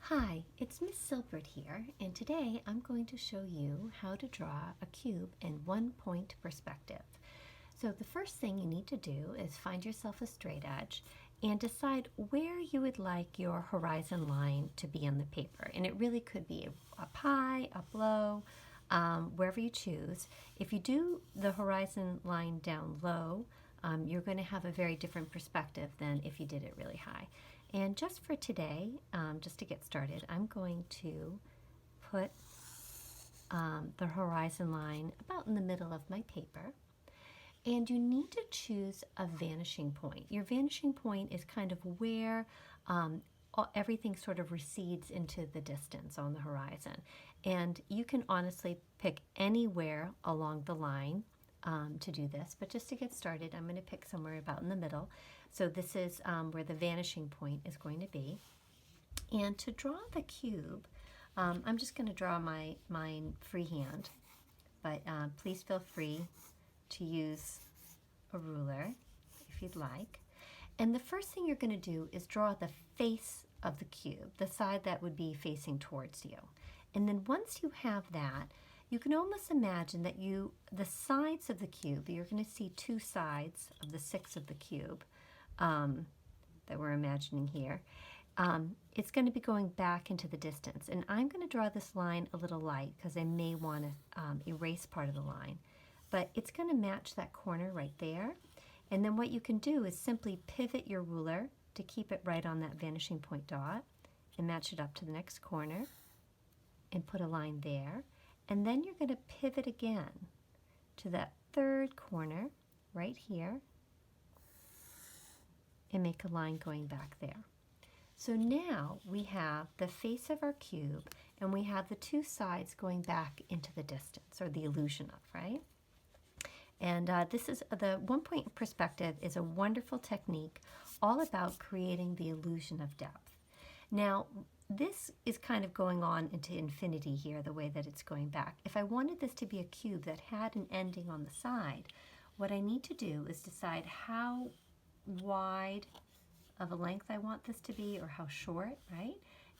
Hi, it's Miss Silbert here, and today I'm going to show you how to draw a cube in one-point perspective. So the first thing you need to do is find yourself a straight edge and decide where you would like your horizon line to be on the paper. And it really could be up high, up low, wherever you choose. If you do the horizon line down low, you're going to have a very different perspective than if you did it really high. And just for today, just to get started, I'm going to put the horizon line about in the middle of my paper. And you need to choose a vanishing point. Your vanishing point is kind of where everything sort of recedes into the distance on the horizon. And you can honestly pick anywhere along the line to do this, but just to get started, I'm going to pick somewhere about in the middle. So this is where the vanishing point is going to be. And to draw the cube, I'm just going to draw mine freehand, but please feel free to use a ruler if you'd like. And the first thing you're going to do is draw the face of the cube, the side that would be facing towards you. And then once you have that, you can almost imagine that the sides of the cube, you're going to see two sides of the 6 of the cube that we're imagining here. It's going to be going back into the distance. And I'm going to draw this line a little light because I may want to erase part of the line. But it's going to match that corner right there. And then what you can do is simply pivot your ruler to keep it right on that vanishing point dot and match it up to the next corner and put a line there. And then you're going to pivot again to that third corner right here and make a line going back there. So now we have the face of our cube and we have the two sides going back into the distance, or the illusion of, right? And this is the one-point perspective is a wonderful technique all about creating the illusion of depth. Now, this is kind of going on into infinity here, the way that it's going back. If I wanted this to be a cube that had an ending on the side, what I need to do is decide how wide of a length I want this to be, or how short, right?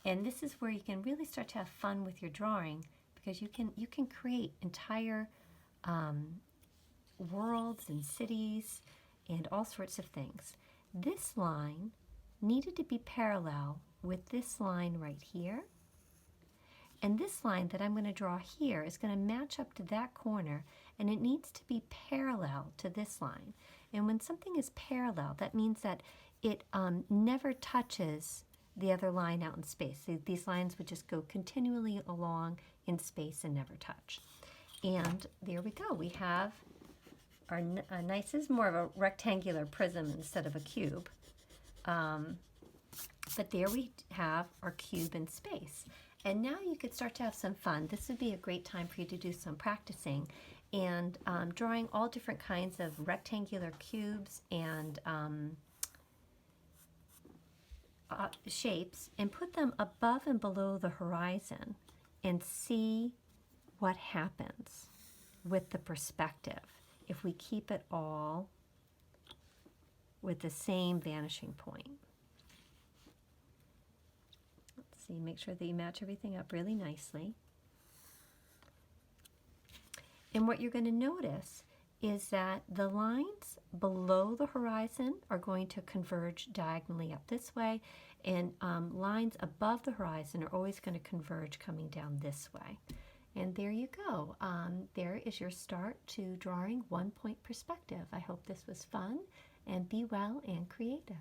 And this is where you can really start to have fun with your drawing, because you can create entire worlds and cities and all sorts of things. This line needed to be parallel with this line right here. And this line that I'm going to draw here is going to match up to that corner, and it needs to be parallel to this line. And when something is parallel, that means that it never touches the other line out in space. These lines would just go continually along in space and never touch. And there we go. We have our nice, this is more of a rectangular prism instead of a cube. But there we have our cube in space. And now you could start to have some fun. This would be a great time for you to do some practicing and drawing all different kinds of rectangular cubes and shapes, and put them above and below the horizon and see what happens with the perspective if we keep it all with the same vanishing point. Let's see, make sure that you match everything up really nicely. And what you're going to notice is that the lines below the horizon are going to converge diagonally up this way, and lines above the horizon are always going to converge coming down this way. And there you go. There is your start to drawing one-point perspective. I hope this was fun, and be well and creative.